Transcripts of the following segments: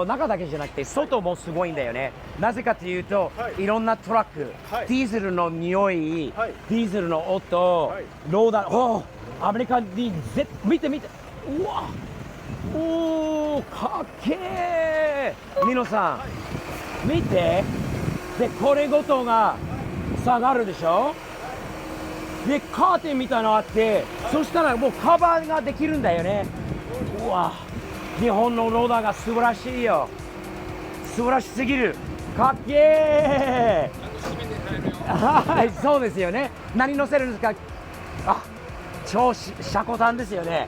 中だけじゃなくて外もすごいんだよね。なぜかというと、はい、いろんなトラック、はい、ディーゼルの匂い、はい、ディーゼルの音、はい、ローダー、おアメリカに見て見て、うわおーかっけー。ニノさん、見て。でこれごとが下がるでしょ。でカーテンみたいなのあって、そしたらもうカバーができるんだよね。うわ日本のローダーが素晴らしいよ。素晴らしすぎる。かっけー。はい、そうですよね。何乗せるんですか。あ、超車庫端ですよね。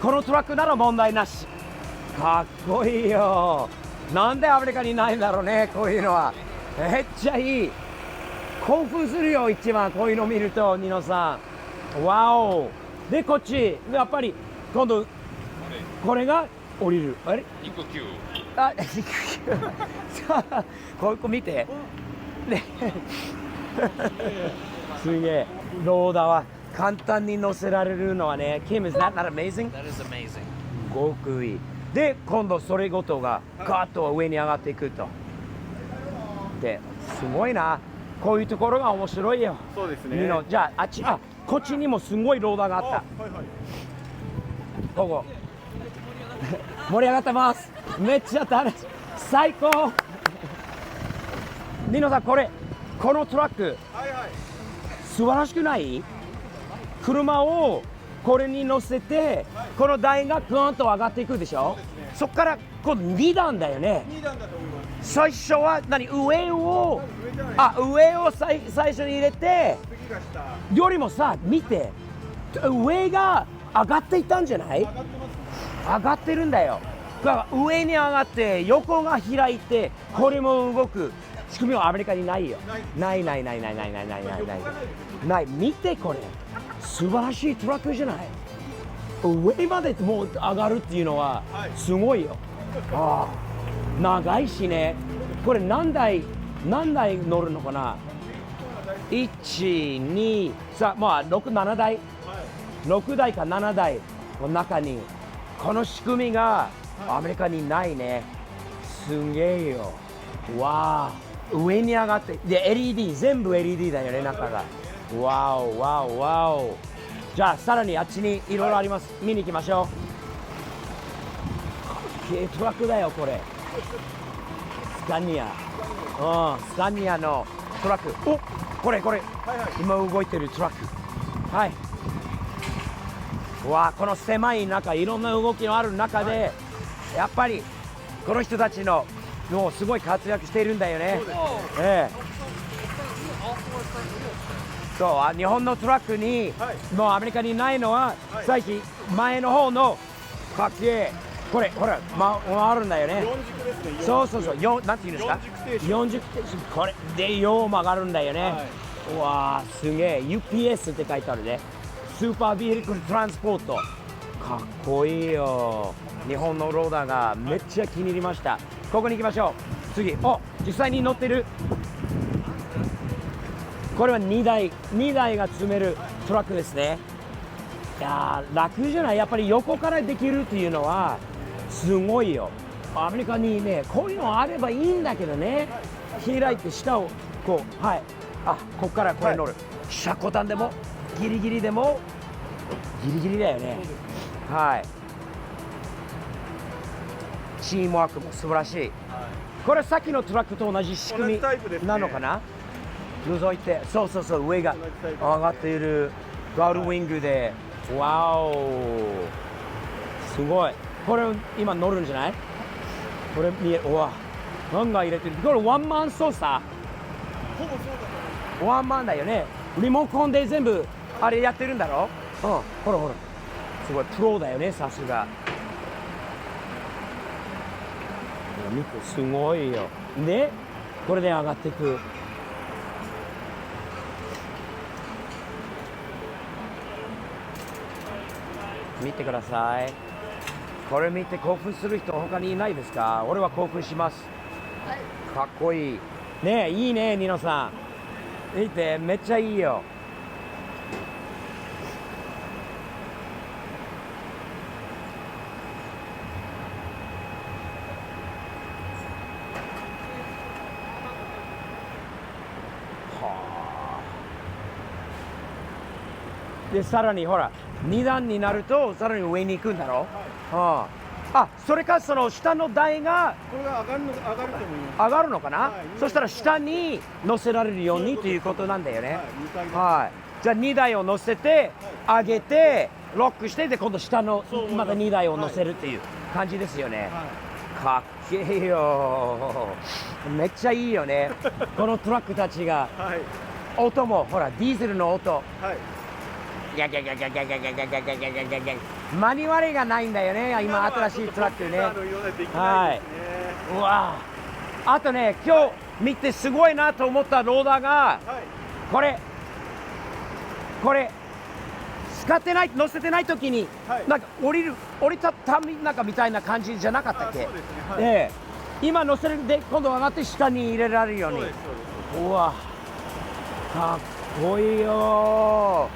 このトラックなら問題なし。かっこいいよ。なんでアメリカにないんだろうね、こういうのは。めっちゃいい。興奮するよ、一番こういうの見ると、ニノさん。わお。で、こっち、やっぱり今度、これが降りる。あれ肉球。あ、肉球。さあ、ここ見て。ね、すげえ。ローダーは簡単に乗せられるのはね、Kim, is that not amazing? That is amazing. すごくいい。で、今度それごとがガーッと上に上がっていくと。で、すごいな。こういうところが面白いよ。そうですね。ニノ、じゃあ、こっちにもすごいローダーがあった。はいはい。ここ。盛り上がってます。めっちゃ楽しい。最高。ニノさん、このトラック、はいはい。素晴らしくない？車をこれに乗せて、この台がグーンと上がっていくでしょ。そっからこの2段だよね。2段だと思います。最初は上を最初に入れて、次が下。よりもさ見て、上が上がっていったんじゃない？上がってます。上がってるんだよ。だから上に上がって横が開いて、これも動く仕組みはアメリカにないよ。ない。見てこれ。素晴らしいトラックじゃない。上までもう上がるっていうのはすごいよ。ああ、長いしね。これ何台乗るのかな。1、2、3、まあ6、7台、6台か7台の中にこの仕組みがアメリカにないね。すげえよ。わあ、上に上がってで LED 全部 LED だよね、中が。わお。じゃあさらにあっちにいろいろあります。見に行きましょう。軽トラックだよこれ。スカニア。スカニアのトラック。お、これ、今動いてるトラック。はい。わあ、この狭い中、いろんな動きのある中で、やっぱりこの人たちのもうすごい活躍しているんだよね。そう日本のトラックに、もうアメリカにないのは、最近前の方のかっけえこれほら、回るんだよね。4軸ですね。そうなんていうんですか、40ステーション。これでよう曲がるんだよね。うわーすげえ。 UPS って書いてあるね。スーパービーリクルトランスポート。かっこいいよ。日本のローダーがめっちゃ気に入りました。ここに行きましょう。次、実際に乗ってる。これは2台が積めるトラックですね。いやー楽じゃない。やっぱり横からできるっていうのはすごいよ。アメリカにね、こういうのあればいいんだけどね。開いて下をこう、はい、ここからこれ乗る。車庫端でもギリギリでもギリギリだよね。はい。チームワークも素晴らしい。これさっきのトラックと同じ仕組みなのかな。覗いて、そう上が上がっているガールウィングで、わおすごい。これ今乗るんじゃない。これ見える。うわ、ガンガン入れてる。これワンマン操作。ほぼそうだと思います。ワンマンだよね。リモコンで全部あれやってるんだろ。ほらすごいプロだよね、さすが。見て、すごいよ。でこれで上がっていく。見てください。これ見て興奮する人他にいないですか。俺は興奮します。かっこいいね。いいね、ニノさん。見て、めっちゃいいよ。でさらにほら2段になるとさらに上に行くんだろ、ああ、それかその下の台がこれが上がると思います。上がるのかな、はいそしたら下に乗せられるようにということなんだよね。はい、2階ではい、じゃあ2台を乗せて上げてロックしてで今度下のそう思いますまた2台を乗せるっていう感じですよね。はかっけえよ。めっちゃいいよね。このトラックたちがい、はい、音もほらディーゼルの音、はい、ギャギャギャギャギャギャギャギャギャギャギャギャギャギャマニュアルがないんだよね今新しいトラックね。コンピューターの色でできないですね。うわあとね今日見てすごいなと思ったローダーがはい、これ使ってない乗せてない時に、はいなんか降りたたみなんかみたいな感じじゃなかったっけ。あ、そうですね。はい、で今乗せるで今度上がって下に入れられるように。そうです、そうです。うわかっこいいよ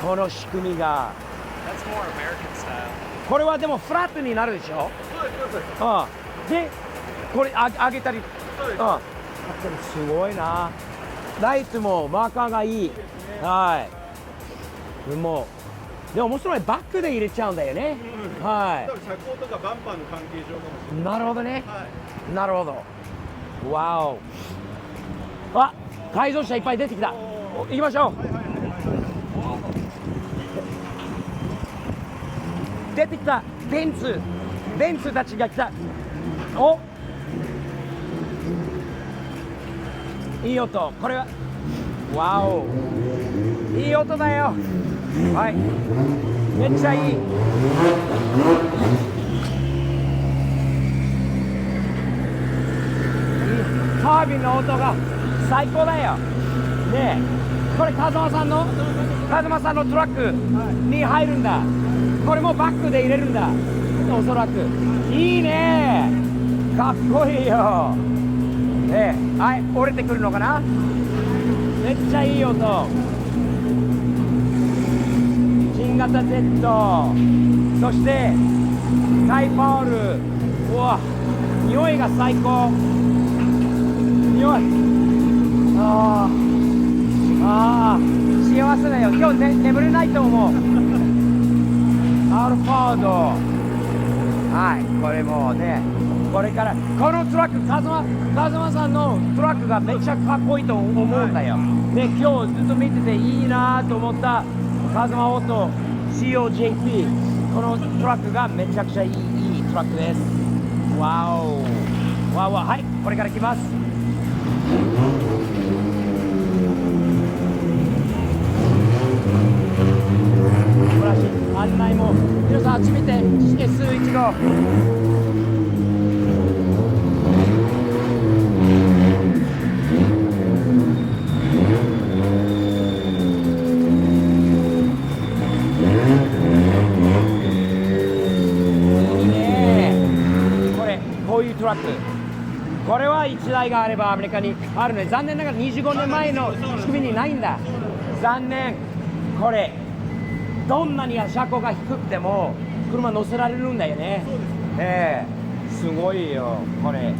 この仕組みが。 That's more American style. これはでもフラットになるでしょ。そうです、そうです。でこれ上げたり、そうです。すごいな。ライトもマーカーがいい。はい。でも面白いバックで入れちゃうんだよね。は多分車高とかバンパーの関係上かもしれい。なるほどね。ない。はい。なるほど。わお。あ、改造車いっぱい出てきた。行きましょう。出てきたベンツたちが来た。お、いい音。これはわお、いい音だよ。はい、めっちゃいい。タービンの音が最高だよね。えこれ風間さんのトラックに入るんだ。これもバックで入れるんだおそらく。いいね、かっこいいよ。ねえ、はい、折れてくるのかな。めっちゃいい音。新型 Z、 そしてタイパール。うわ、匂いが最高。匂い、あー幸せだよ。今日、眠れないと思う。アルファード、はい、これもね、これからこのトラック、風間さんのトラックがめっちゃかっこいいと思うんだよ。で今日ずっと見てていいなと思った風間オート COJP、 このトラックがめちゃくちゃいいトラックです。わおわお、はい、これから来ます。素晴らしい案内も。皆さんあっち見て S15。こういうトラック、これは1台があればアメリカにあるね。残念ながら25年前の仕組みにないんだ。残念。これどんなに車高が低くても車乗せられるんだよね。すごいよこれ。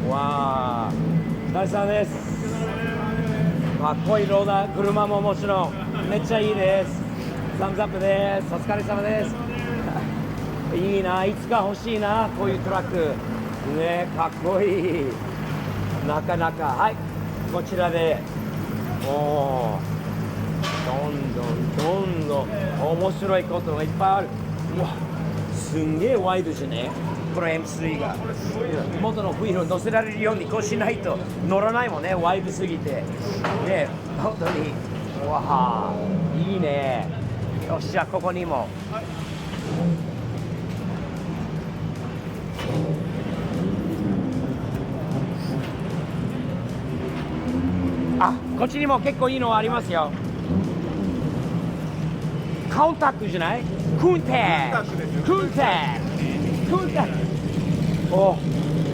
わあ、大さんです。かっこいいローダー、車ももちろんめっちゃいいです。サムズアップです。お疲れ様です。いいな、いつか欲しいなこういうトラックね、かっこいい。なかなか。はい、こちらでどんどん面白いことがいっぱいある。うわ、すんげえワイドじゃねこの M3 が。元のホイールを乗せられるようにこうしないと乗らないもんね、ワイドすぎてね。本当にわあ、いいね。よし、じゃあここにも。あ、こっちにも結構いいのありますよ。カウンタックじゃない？クンテお、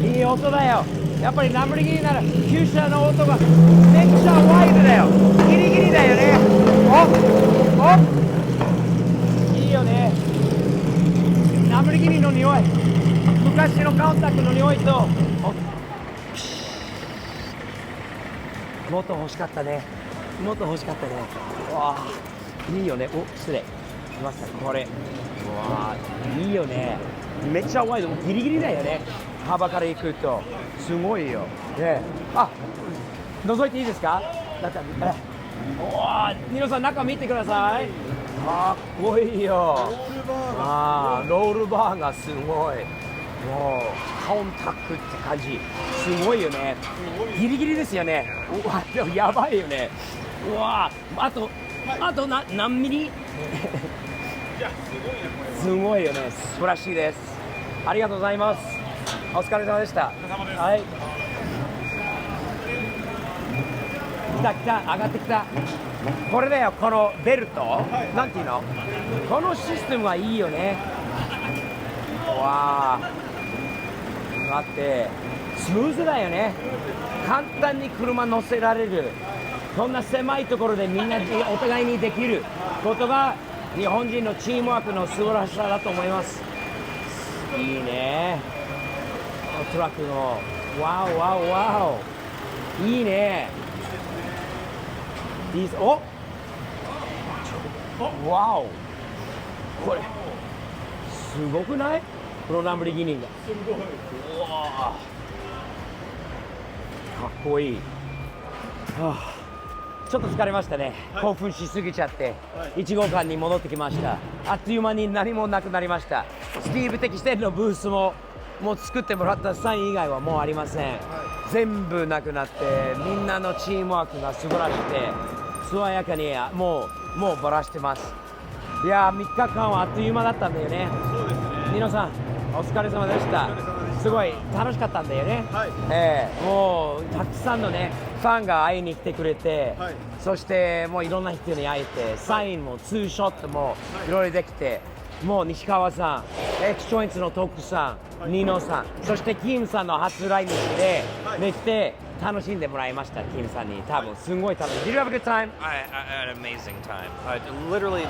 いい音だよ。やっぱりランボルギーニなら旧車の音がめっちゃワイルだよ。ギリギリだよね。いいよね。ランボルギーニの匂い、昔のカウンタックの匂いと、もっと欲しかったね。わあ、いいよね。お、失礼。来ました、これ。うわあ、いいよね。めっちゃワイド、ギリギリだよね。幅から行くと。すごいよ。ね、あ、覗いていいですか？中、おわ、ニノさん、中見てください。かっこいいよ。ロールバーがすごい。もう、コンタクって感じ。すごいよね。ギリギリですよね。うわ、でもやばいよね。うわ、あと何ミリ？いや、すごいね、これ。すごいよね。素晴らしいです。ありがとうございます。お疲れ様でした。お疲れ様です。はい。来た来た、上がってきた。これだよ、このベルト、なんていうの？このシステムはいいよね。わあ、待って、スムーズだよね。簡単に車乗せられる。こんな狭いところでみんなお互いにできることが日本人のチームワークの素晴らしさだと思います。いいね。トラックのワオワオワオ、いいね。いいお、ワオ、これすごくない？このランブルギニーが。うわあ、かっこいい。はあ、ちょっと疲れましたね。興奮しすぎちゃって、1号館に戻ってきました。あっという間に何もなくなりました。スティーブ・テキステンのブースももう作ってもらったサイン以外はもうありません。全部なくなって、みんなのチームワークが素晴らしくて、爽やかにもうバラしてます。いやー、3日間はあっという間だったんだよね。そうですね。ニノさん、お疲れ様でした。すごい楽しかったんだよね。はい。もうたくさんのね、ファンが会いに来てくれて、はい、そしてもういろんな人に会えて、サインもツーショットもいろいろできて、もう西川さん、エクスチョインツのトックさん、ニノさん、そしてキムさんの初来日できて楽しんでもらいました。キムさんに多分すごい楽しい。Did you have a good time? I had an amazing time. Literally the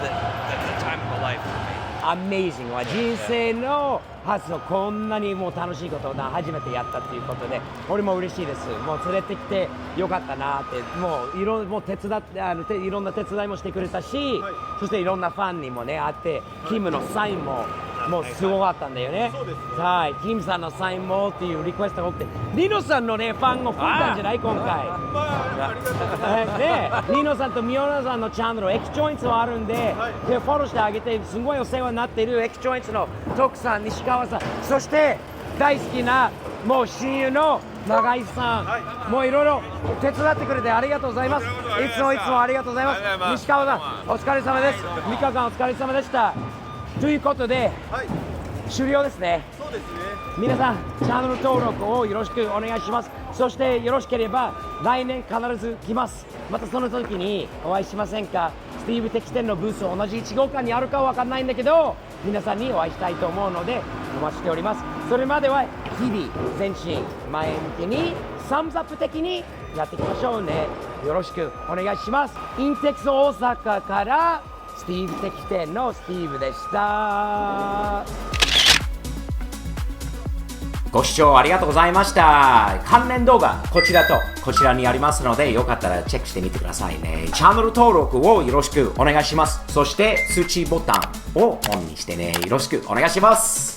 time of a life for me. Amazing は人生の初のこんなにもう楽しいことを初めてやったということで、俺も嬉しいです。もう連れてきてよかったなって、もうもう手伝っていろんな手伝いもしてくれたし、そしていろんなファンにもね会って、キムのサインももうすごかったんだよね。はい、キムさんのサインもっていうリクエストが多くて、ニノさんのねファンも増えたんじゃない今回。ありがとうございます。ね、ニノさんとミオナさんのチャンネルエキチョインツはあるんで、でフォローしてあげて、すごいお世話になっているエキチョインツの徳さん、西川さん、そして大好きなもう親友の永井さん、もういろいろ手伝ってくれてありがとうございます。いつもありがとうございます。西川さん、お疲れ様です。3日間お疲れ様でした。ということで、終了ですね。そうですね。皆さん、チャンネル登録をよろしくお願いします。そしてよろしければ来年必ず来ます。またその時にお会いしませんか？スティーブ・テキステンのブース同じ1号館にあるかは分かんないんだけど、皆さんにお会いしたいと思うのでお待ちしております。それまでは日々前進前向きにサムズアップ的にやっていきましょうね。よろしくお願いします。インテックス大阪からスティーブ・テキステンのスティーブでした。ご視聴ありがとうございました。関連動画こちらとこちらにありますので、よかったらチェックしてみてくださいね。チャンネル登録をよろしくお願いします。そして通知ボタンをオンにしてね、よろしくお願いします。